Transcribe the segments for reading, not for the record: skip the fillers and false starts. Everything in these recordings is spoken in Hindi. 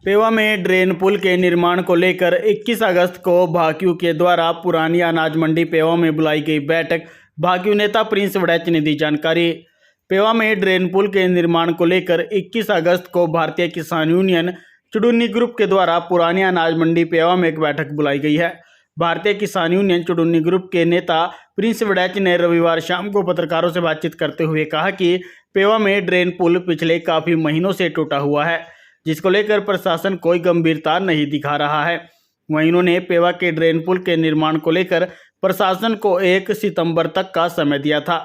पेवा में ड्रेन पुल के निर्माण को लेकर 21 अगस्त को भाकियू के द्वारा पुरानी अनाज मंडी पेवा में बुलाई गई बैठक। भाकियू नेता प्रिंस वड़ैच ने दी जानकारी। पेवा में ड्रेन पुल के निर्माण को लेकर 21 अगस्त को भारतीय किसान यूनियन चुडुन्नी ग्रुप के द्वारा पुरानी अनाज मंडी पेवा में एक बैठक बुलाई गई है। भारतीय किसान यूनियन चुडुन्नी ग्रुप के नेता प्रिंस वड़ैच ने रविवार शाम को पत्रकारों से बातचीत करते हुए कहा कि पेवा में ड्रेन पुल पिछले काफ़ी महीनों से टूटा हुआ है, जिसको लेकर प्रशासन कोई गंभीरता नहीं दिखा रहा है। वहीं उन्होंने पेवा के ड्रेन पुल के निर्माण को लेकर प्रशासन को 1 सितंबर तक का समय दिया था।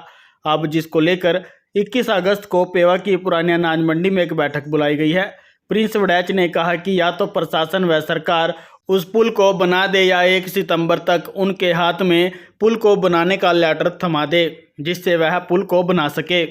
अब जिसको लेकर 21 अगस्त को पेवा की पुरानी अनाज मंडी में एक बैठक बुलाई गई है। प्रिंस वड़ैच ने कहा कि या तो प्रशासन व सरकार उस पुल को बना दे या 1 सितंबर तक उनके हाथ में पुल को बनाने का लेटर थमा दे, जिससे वह पुल को बना सके।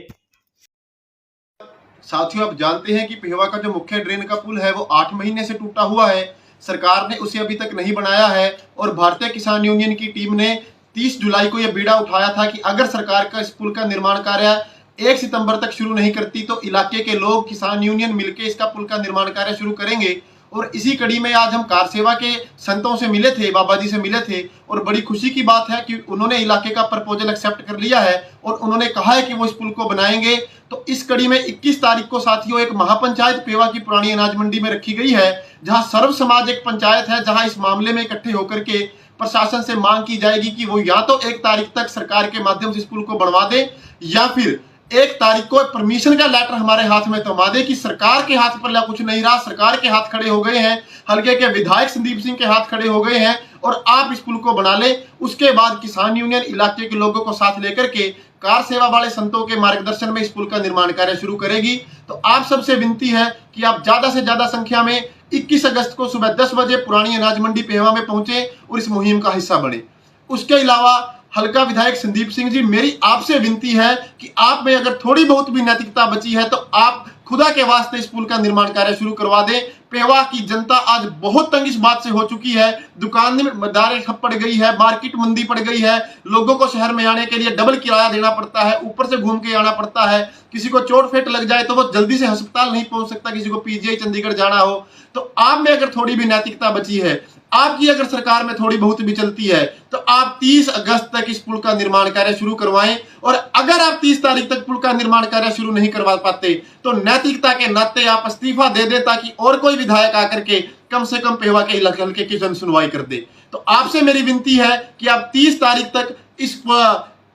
साथियों, आप जानते हैं कि पेवा का जो मुख्य ड्रेन का पुल है वो 8 महीने से टूटा हुआ है। सरकार ने उसे अभी तक नहीं बनाया है और भारतीय किसान यूनियन की टीम ने 30 जुलाई को यह बीड़ा उठाया था कि अगर सरकार का इस पुल का निर्माण कार्य 1 सितंबर तक शुरू नहीं करती तो इलाके के लोग किसान यूनियन मिलकर इसका पुल का निर्माण कार्य शुरू करेंगे। और इसी कड़ी में आज हम कार सेवा के संतों से मिले थे, बाबा जी से मिले थे, और बड़ी खुशी की बात है कि उन्होंने इलाके का प्रपोजल एक्सेप्ट कर लिया है और उन्होंने कहा है कि वो इस पुल को बनाएंगे। तो इस कड़ी में 21 तारीख को साथियों एक महापंचायत पेवा की पुरानी अनाज मंडी में रखी गई है, जहां सर्व समाज एक पंचायत है, जहां इस मामले में इकट्ठे होकर के प्रशासन से मांग की जाएगी कि वो या तो 1 तारीख तक सरकार के माध्यम से इस पुल को बनवा दे या फिर 1 तारीख को परमिशन का लेटर हमारे हाथ में थमा दे कि सरकार के हाथ पर कुछ नहीं रहा, सरकार के हाथ खड़े हो गए हैं, हल्के के विधायक संदीप सिंह के हाथ खड़े हो गए हैं और आप इस पुल को बना ले। उसके बाद किसान यूनियन इलाके के लोगों को साथ लेकर के कार सेवा वाले संतों के मार्गदर्शन में इस पुल का निर्माण कार्य शुरू करेगी। तो आप सबसे विनती है कि आप ज्यादा से ज्यादा संख्या में 21 अगस्त को सुबह 10 बजे पुरानी अनाज मंडी पेवा में पहुंचे और इस मुहिम का हिस्सा बने। उसके अलावा हल्का विधायक संदीप सिंह जी, मेरी आपसे विनती है कि आप में अगर थोड़ी बहुत भी नैतिकता बची है तो आप खुदा के वास्ते इस पुल का निर्माण कार्य शुरू करवा दें। पेवा की जनता आज बहुत तंग इस बात से हो चुकी है, दुकान में दारें ठप पड़ गई है, मार्केट मंदी पड़ गई है, लोगों को शहर में आने के लिए डबल किराया देना पड़ता है, ऊपर से घूम के आना पड़ता है। किसी को चोट फेट लग जाए तो वो जल्दी से अस्पताल नहीं पहुंच सकता, किसी को पीजीआई चंडीगढ़ जाना हो। तो आप में अगर थोड़ी भी नैतिकता बची है, आपकी अगर सरकार में थोड़ी बहुत भी चलती है, तो आप 30 अगस्त तक इस पुल का निर्माण कार्य शुरू करवाएं। और अगर आप 30 तारीख तक पुल का निर्माण कार्य शुरू नहीं करवा पाते तो नैतिकता के नाते आप इस्तीफा दे दें, ताकि और कोई विधायक आकर के कम से कम पेवा के हल्के की जन सुनवाई कर दे। तो आपसे मेरी विनती है कि आप 30 तारीख तक इस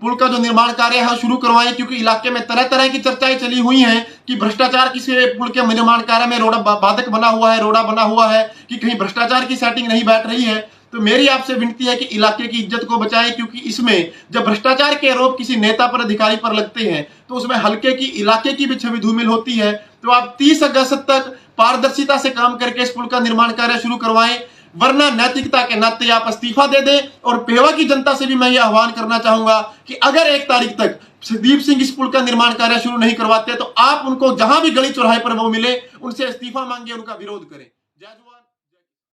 पुल का जो निर्माण कार्य है शुरू करवाएं, क्योंकि इलाके में तरह तरह की चर्चाएं चली हुई हैं कि भ्रष्टाचार किसी पुल के निर्माण कार्य में रोड़ा बाधक बना हुआ है, रोड़ा बना हुआ है, कि कहीं भ्रष्टाचार की सेटिंग नहीं बैठ रही है। तो मेरी आपसे विनती है कि इलाके की इज्जत को बचाएं, क्योंकि इसमें जब भ्रष्टाचार के आरोप किसी नेता पर, अधिकारी पर लगते हैं तो उसमें हल्के की, इलाके की भी छवि धूमिल होती है। तो आप 30 अगस्त तक पारदर्शिता से काम करके इस पुल का निर्माण कार्य शुरू करवाएं, वरना नैतिकता के नाते आप इस्तीफा दे दें। और पेवा की जनता से भी मैं ये आह्वान करना चाहूंगा कि अगर 1 तारीख तक संदीप सिंह इस पुल का निर्माण कार्य शुरू नहीं करवाते तो आप उनको जहां भी गली चौराहे पर वो मिले उनसे इस्तीफा मांगे, उनका विरोध करें।